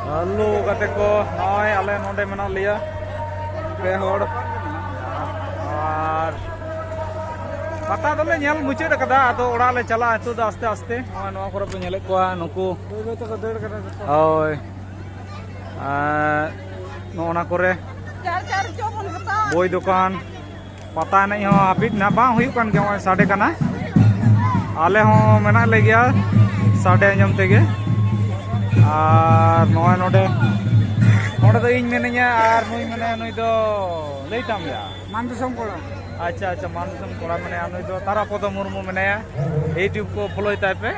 Halo kata ko, noy ale nonde mana liya, behor. Ar, pata dole nyal mucir kada atau orang le cala itu dah aste. Noy noy korang penyelek kuah nuku. Oi, no ona kore. Boy dukan, pata naik ho habis na bang hui kan kau sade kana. Ale ho mana lagi ya, sade jam tege. Noy node do ing menenya ar nui mene nui do leitam ya mandusam kora acha mandusam kora mene nui do Tarapodo Murmu menaya YouTube ko follow tai pe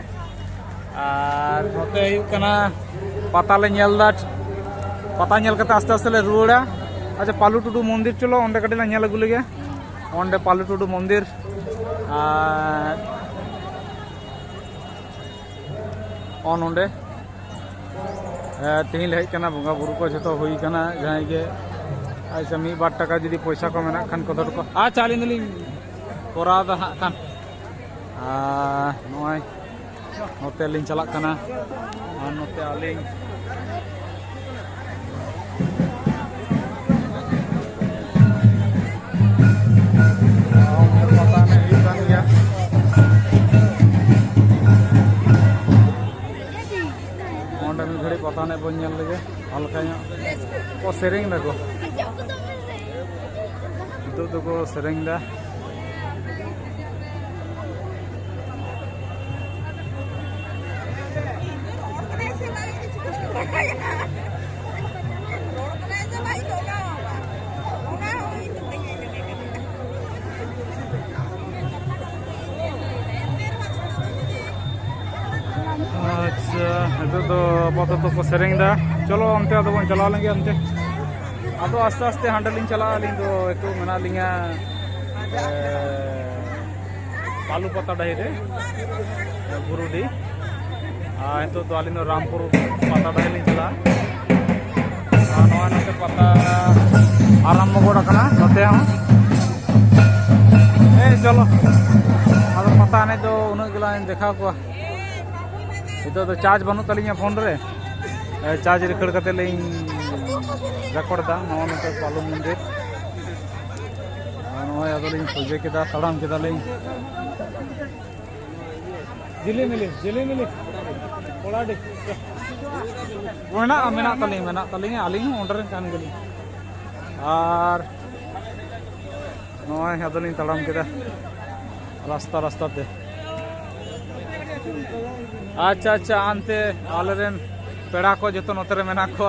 ar note hu kana pata le nyel da pata nyel kata aste le ruड़ा acha Palu Tudu mondir cholo onde kati la nyel agu lege onde Palu Tudu mondir on onde तीन hedge कना बंगा बुरु को जतो हुई कना जहां के अच्छा मी बार टका जदी पैसा को मेना खान को को चाली नली कोरा दा खान नय नोते लिन चला कना नोते आलिंग पता नहीं कान गया घड़ी पता नहीं बन लगे हल्का को सेरेंग को तो को सेरेंग दा itu foto ko sereng dah cholo onte ado bon chala lenge onte ado aste aste handling chala aling do itu mena linga Palu Pata dahi re Burudi itu to aling do Rampur Pata dahi ling chala noa note pata arambo goda kana note ho cholo ado pata ne do unag gila dekha ko itu तो charge बनू तलिया phone रे charge रेकड़ कते ले record दा नवा नते पालू मंदिर नवा यादले सोजे के दा तड़ाम के दा ले जिले मिले कोड़ा दे मेना तलिया आलिंग ऑर्डर कान गली और नवा यादले तड़ाम के दा रास्ता ते अच्छा आनते आलेरेन पेड़ा को जो नोतरे मेना को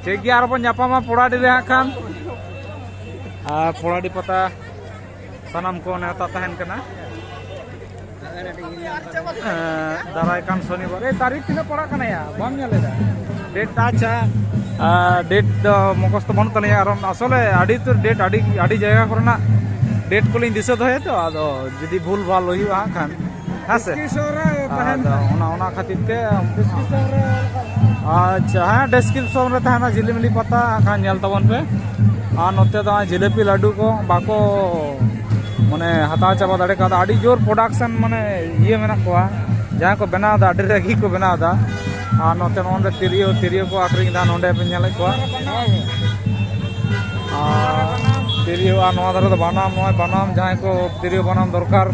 ठीक गया आरो नापामा पोड़ाडी रे खान पोड़ाडी पता सानाम को नेता तहन कना दाराय कान शनिवार तारीख तीना पड़ा कना या बाम नेले डेट अच्छा डेट मुखस्त बन तलिया असले आडी तो डेट आडी जगह करना डेट को लिन दिशा दोहे तो आदो जदी भूल भाल होइबा खान हासे ओना खातिर ते अच्छा हां डिस्क्रिप्शन रे थाना जिलेमिली पता खान नेल तबन पे आ नोते दा जिलेपी लाडू को बाको माने हता चाबा दाड़े का आडी जोर प्रोडक्शन माने ये मेना को जहां को बना दा आडी रगी को बना दा आ नोते नोंडे तिरियो को आकरिंग दा नोंडे पे नेल को तिरियो धारे तो बनाम जहाँ को तिरियो बनाम दरकार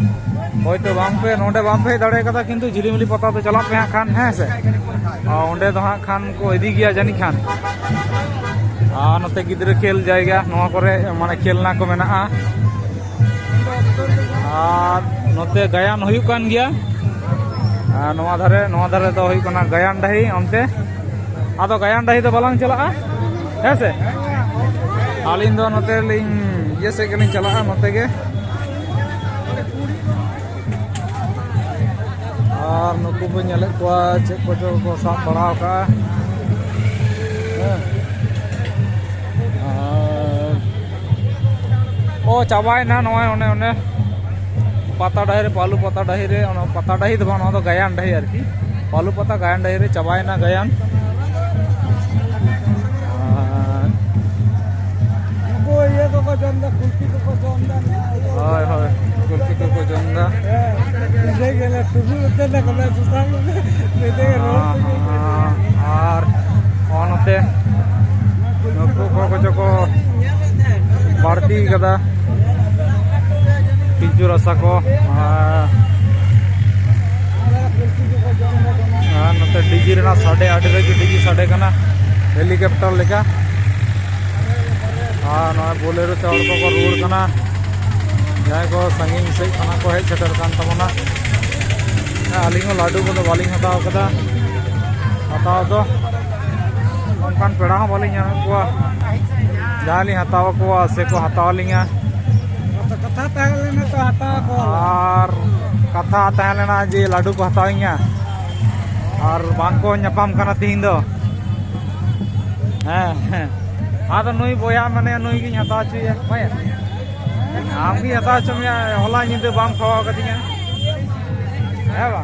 होयतो बांपे नोंडे बांपे दाड़े कदा किंतु झिलिमिली पता तो चला पे खान है से ओंडे तो हाँ खान को इदी गया जानी खान नोते गिद्रे खेल जाएगा नोआ करे माने खेलना को मेना नोते गायन हुयु कान गया नोआ धारे तो हुयु कना गायन डाही ओंते आदो गायन डाही तो बालांग चला है से आलिन दो नोते लिंग ये से कलिंग चला नोते के और नुकु पे नेले को चे को जो को साफ पड़ाव का ओ चाबाय ना नोय ओने पता डाही रे पालू पता डाही रे ओनो पता डाही दो नो तो गायन डाही आरकी पालू पता गायन डाही रे चाबाय ना गायन ये तो को जंदा कुल्फी को जंदा हाय कुल्फी को जंदा दे गेले तुझे उते ना कमे सुसांग दे रोड kada piju rasa ko नते डीजी रेना साढ़े आठ रगे डीजी साढ़े कना हेलीकॉप्टर लेका बोलेरो ते हर को रूड़ कना जहाँ को संगीन से खाना को हेज सेटर कान तमना आलिंग लाडू को बालिंग हताव कदा हताव दो उनकान पेड़ा हो बालिंग को जहाँ ली हताव को से को हताव लिंगा कथा तहलेना तो हताव को और कथा तहलेना जे लाडू को हताविंगा और बांको न्यापाम कना तीन दो आदो नुई बोया माने नुई की हताव चुया भाई आम की हताव चुया होला निंदे बाम खावा कदिया है बा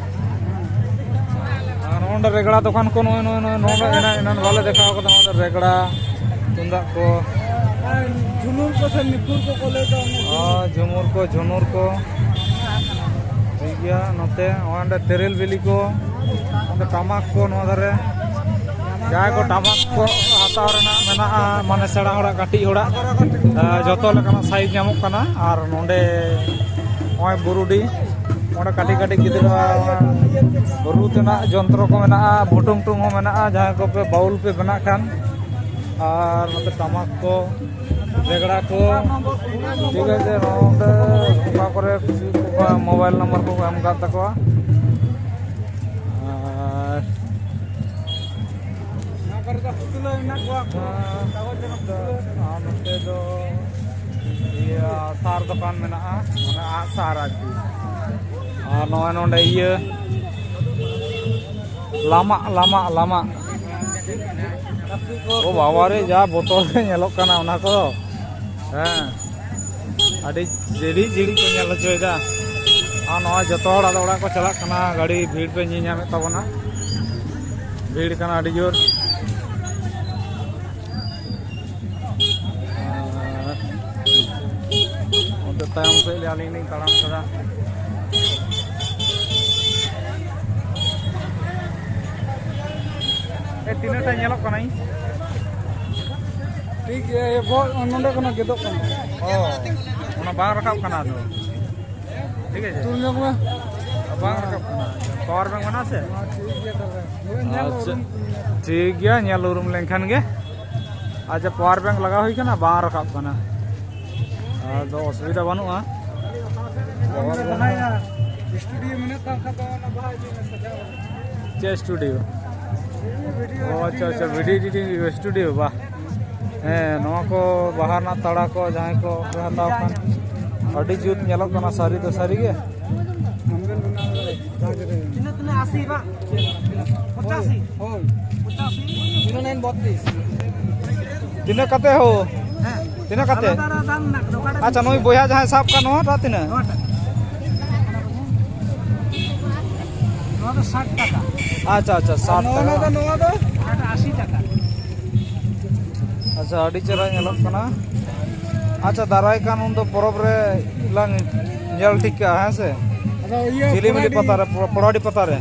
नोंड रेगड़ा दुकान को नोंड नोंड वाले देखा को नोंड रेगड़ा तुंदा को झुनुर को से निपुर को कोले तो झुनुर को ठीक है नोते ओंडे तेरेल बिली को ओंडे टमाक को नो धरे जहाँ को टमाक को हताव रेना मेना माने सेड़ा होड़ा काटी होड़ा जतो लेकाना साइज नामक कना और नोंडे ओय बुरुडी ओंडे काटी काटी गिदरा बुरु तेना जंत्र को मेना भुटुम टुम हो मेना जहाँ को पे बाउल पे बना खान और नोते टमाक को रेगड़ा को ठीक है नोंडे ओका करे मोबाइल नंबर को एम का तकवा सार दुकान में सार नोंडे ये लामा लामा लामा ओ बाबा रे जा बोतल नेलोक कना ओना को अड़ी जेड़ी जेड़ी को नेल चोयदा जतो हड़ा ओड़ा को चला कना गाड़ी भीड़ पे नीनामे तबना भीड़ कना अड़ी जोर तायम से आलिंग नहीं तड़ाम कदा तीन टा नेलोक कना ठीक है ये बहुत नोंडे कना गेदो कना ओना बांग रकाब कना दो ठीक है तुम लोग में बांग रकाब कना पावर बैंक बना से ठीक है नेल उरुम लेनखान गे अच्छा पावर बैंक लगा हुई कना बांग रकाब कना तो असुविधा बनुआ चे स्टूडियो अच्छा अच्छा वीडियो एडिटिंग स्टूडियो बा नवा को बाहर ना तड़ा को जहाँ को हताव खान अड़ी जुत नेलोक कना सारी तो सारी गे तीना कते हो तीना कते अच्छा नई बोया जहाँ साब का नोटा तीना 60 टाका अच्छा अच्छा 60 टाका 80 टाका अच्छा अड़ी चेहरा नेलोक कना अच्छा दाराय कान उन दो परब रे लांग नेल ठीक का है से चिलीमिली पता रे पड़ाड़ी पता रे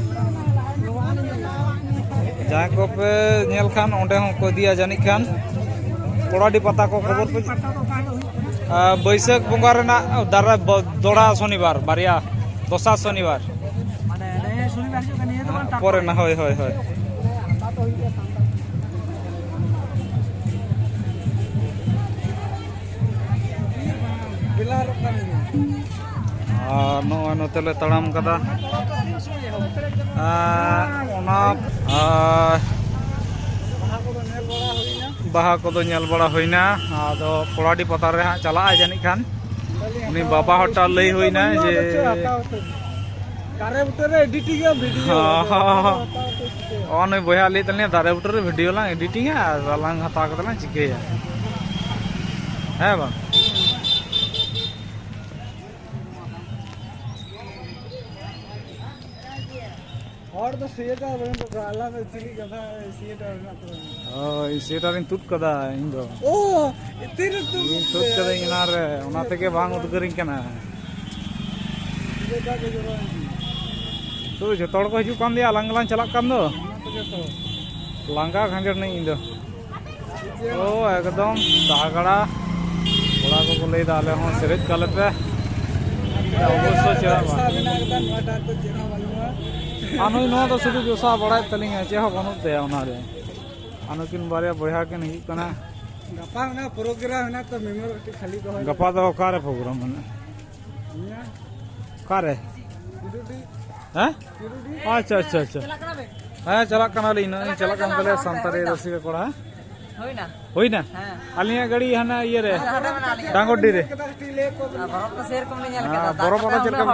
जहाँ को पे नेल खान ओंडे हों को दिया जानी खान पड़ाड़ी पता को खबर पे बैसाख बंगा रेना दारा दोड़ा शनिवार बारिया दोसा शनिवार परे ना होय होय होय नोए नोतेले तड़ाम कदा बाहा को नेल बड़ा होइना आदो पड़ाड़ी पता रे हाँ चला जानी खान उनी बाबा हटा लई होइना जे दारे बुटर रे एडिटिंग वीडियो बोया ले तने दारे बुटर रे वीडियो ला एडिटिंग है लांग हता कदला चिके है बा और तो सीएटा रे तो गाला में चिली कथा सीएटा ना तो सीएटा रे तुत कदा इन दो ओ इतिर तुत कदा इनार ओना तके बांग उदगरिंग कना तो जतोड़ को हिजु कान दिया लांग लांग चला कान दो लांगा खंजर नहीं इन दो ओ एकदम दागड़ा बड़ा को लई दा आले हों सेरेज काले पे अवश्य चेहरा आनुई नो तो शुद्ध जोसा बड़ा तलिंग चे हो बनुत ते ओनारे अनुकिन बारे बढ़िया के नहीं कना गपा ना प्रोग्राम ना तो मेमोर खाली को गपा दो कारे प्रोग्राम मने कारे हैं अच्छा अच्छा अच्छा हाँ चला कना ली ना चला कना तले संतारे रसिक कोड़ा होई ना आलिया गाड़ी हना ये रे डांगोडी रे बरो बरो चलका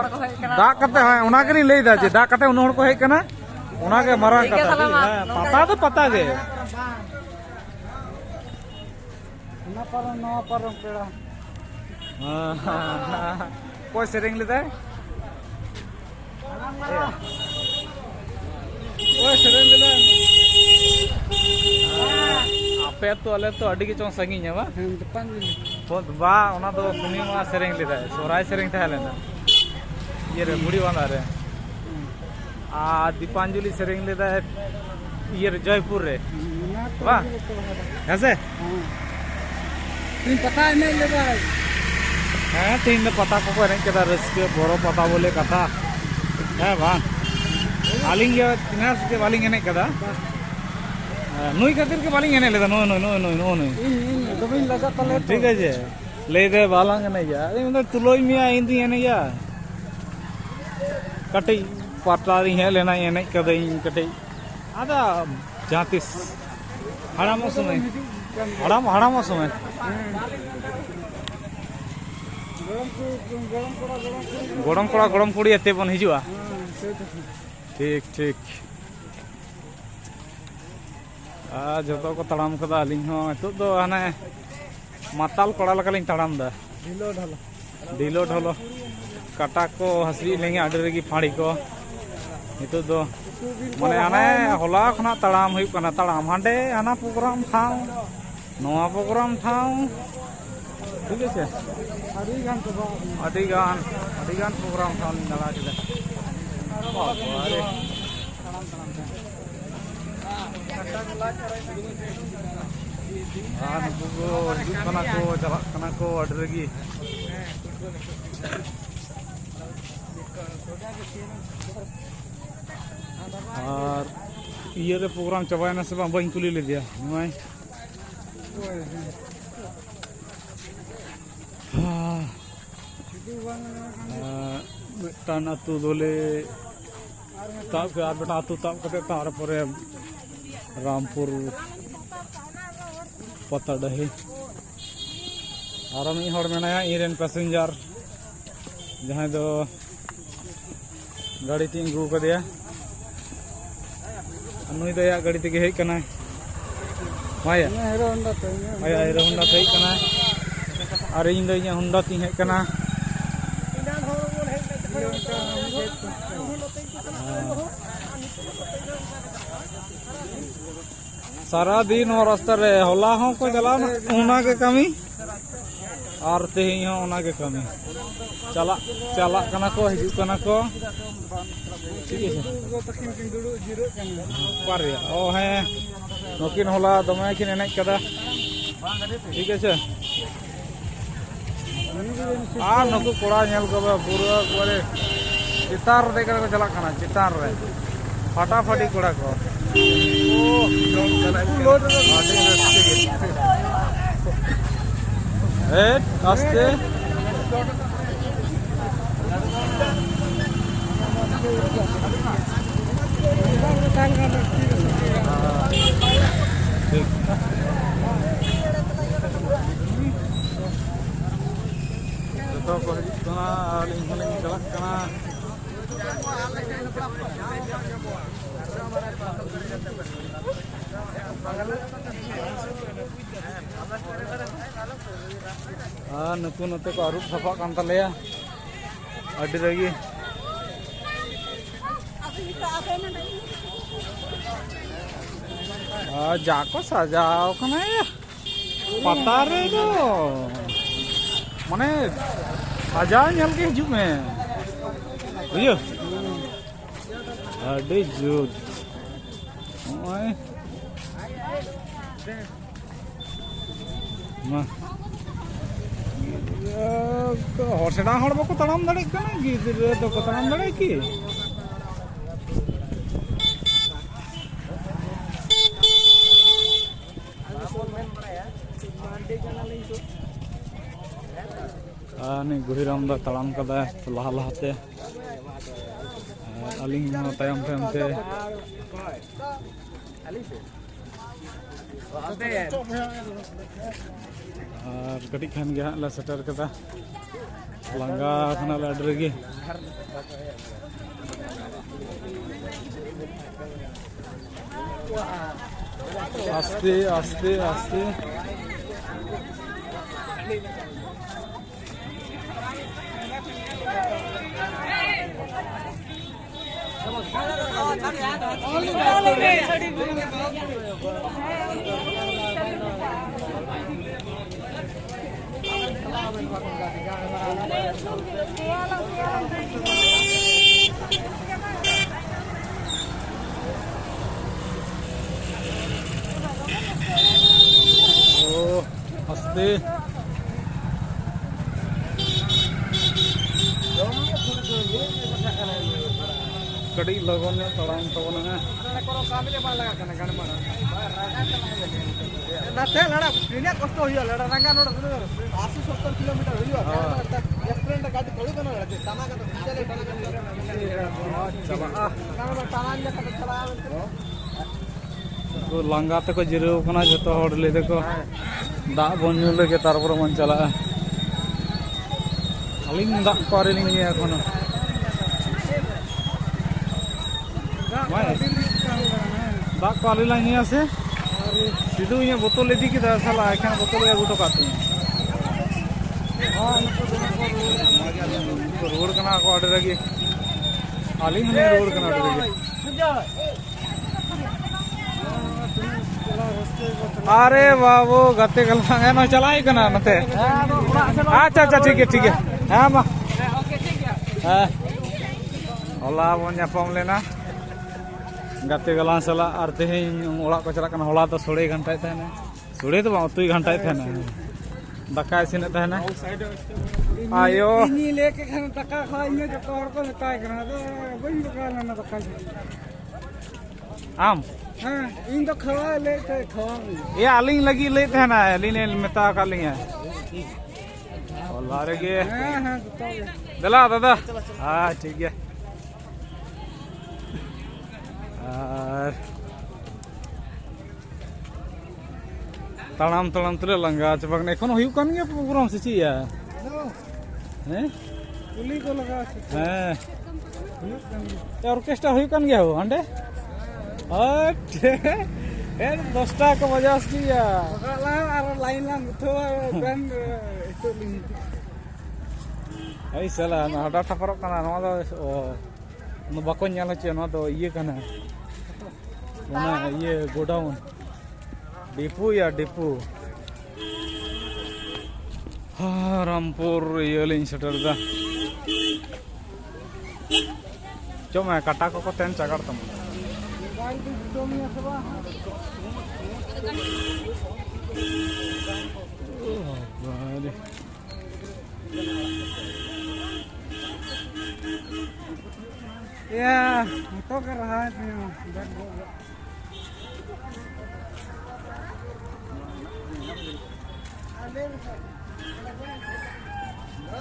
दा कते है ओना के लई दा जे दा कते उन हड़ को हे कना ओना के मारा कता पता तो पता गे ना पर पेड़ा कोई सेरेंग लेदा कोई सेरेंग लेदा पे तो अले तो अड़ी के चों संगी बा बा ओना दो पुनिमा सेरेंग लेदा सोराय सेरेंग था लेना ये रे मुड़ी वाला रे आ दीपांजलि सेरेंग लेदा ये रे जयपुर रे बा ऐसे तीन पता नहीं लेदा है तीन पता को रेंग केदा रस्के बोरो पता बोले कथा है बा आलिंग ये तिनास के वालिंग ने कदा नुई खातिर के बालिंग एने लेदा नो दबिन लगा तले ठीक है जे ले दे बालांग ने या मतलब तुलोई मिया इंदी एने या कटई पाटारी है लेना एने कदई कटई आदा जातिस हड़ाम समय गरम कुड़ी एते बन हिजुआ ठीक ठीक जो को तड़ाम कदा अलिंग हो तो हाने माताल कोड़ा लका तड़ाम दा ढिलो ढलो काटा को हसरी लेंगे आडे रेगी फाड़ी को नितो दो माने आने होला खना तड़ाम हुई कना तड़ाम हांडे आना प्रोग्राम थाव नवा प्रोग्राम थाव ठीक है आदि गान प्रोग्राम थाव नला चले अरे चला को अडरगी और ये रे प्रोग्राम चबायना से बाई कुली ले दिया मिटान अतु दोले ताब के आर बेटा अतु ताब कते तार परे रामपुर पता डहे और मी हड़ मेनाया इरेन पैसेंजर जहां दो गाड़ी तीन गु कदिया अनुई दया गाड़ी ते हेज कना माया हीरो होंडा ते कना और इन दो इया होंडा ती हेज कना सारा दिन और रास्ता रे होला हो को चला ओना के कमी और तेही हो ओना के कमी चला चला कना को हिजु कना को ठीक है पर ओ है नकिन होला दमे किन एने कदा ठीक है आ नको कोड़ा नेल को पूरा करे चितार दे कर चला कना चितार रे फटाफटी कोड़ा को आस्ते तो को हिजुना आलिंग हलिंग चलक कना नुकु नते को आरुप सफा कान तलेया अड्डी रगी जाको सजाओ कना पता रे दो माने सजा नेल के हिजु में बुझो अड्डी जुद ओए मा hor sedang hor bako tanam dare kana gidra do ko tanam dare ki nih Guhiram da talam kada laha lahate aling no tayam tayam te और कटी खान गया ला सेटर कदा लंगा खाना ला डरगी आस्ते आस्ते आस्ते आस्ते कड़ी लगन तड़ाम तबन कष्ट रंगा 80-70 किलोमीटर लंगा तक जिराव कना जतो हड़ ले देखो दा बन ᱧᱩ लगे तारपर मन चला अलिंग दा को आरिलिंग ᱧᱩᱭᱟ एखोनो दा को आरिलिंग ᱧᱩᱭᱟ से सिधु ᱤᱧ बोतल इदी किदा साला एखान बोतल अगु टो काती रोड कना को ऑर्डर रगी अलिंग ने रोड कना ऑर्डर रगी अरे बाबू गते गलांगे न चलाई कना नते अच्छा अच्छा ठीक है हां मा ओके ठीक है हां होला बन जापम लेना गते गलां सला आर तेहें ओला को चला कना होला तो 6 घंटा थाने 6 तो 2 घंटा थाने दका सिन थाने आयो इनी लेके खाना दका खाइने जतो हर को बताय कना तो बई बकाला ना दका आम हाँ इन तो खवा ले तो खवा ये आलिंग लगी ले थे ना अली ने मेता का लिंग है और लारे के हां हां दला दादा हां ठीक है और तड़ाम तड़ाम तले लंगा चबक ने एखोन हुयु कान गया प्रोग्राम से चिया हैं पुली को लगा हां ऑर्केस्ट्रा हुयु कान गया हो अंडे अच्छा ए 10 टा को मजा आसिया बगाला आर लाइन लाइन उठो बैंड तो आई साला हटा ठपरक कना नवा दो न बाको ᱧᱮᱞ चे नवा दो ये कना ना ये गोडाउन डिपो या डिपो हां रामपुर ये लिन सेटर दा जो मैं काटा को तेन चगाड़ तम या तो कर रहा है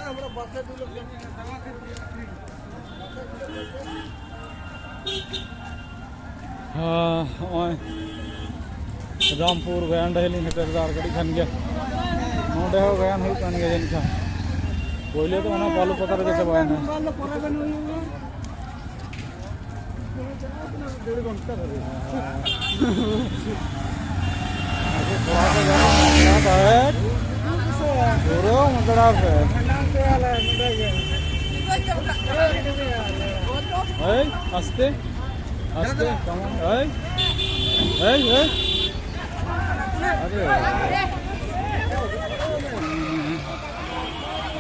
हमरा बस से लोग हाँ रामपुर गयान रहेली हेटरदार गड़ी खान गया नोडे हो गयान हुई कान गया जिनका पहले तो ना बालू पतर के सब आए ना आस्ते आस्ते कमान अरे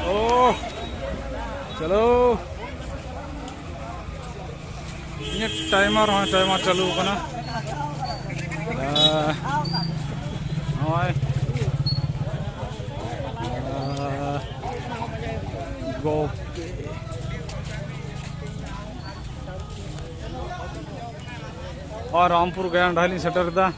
ओ चलो ये टाइमर चालू करना गोपे और रामपुर गया ढाली सेटर दा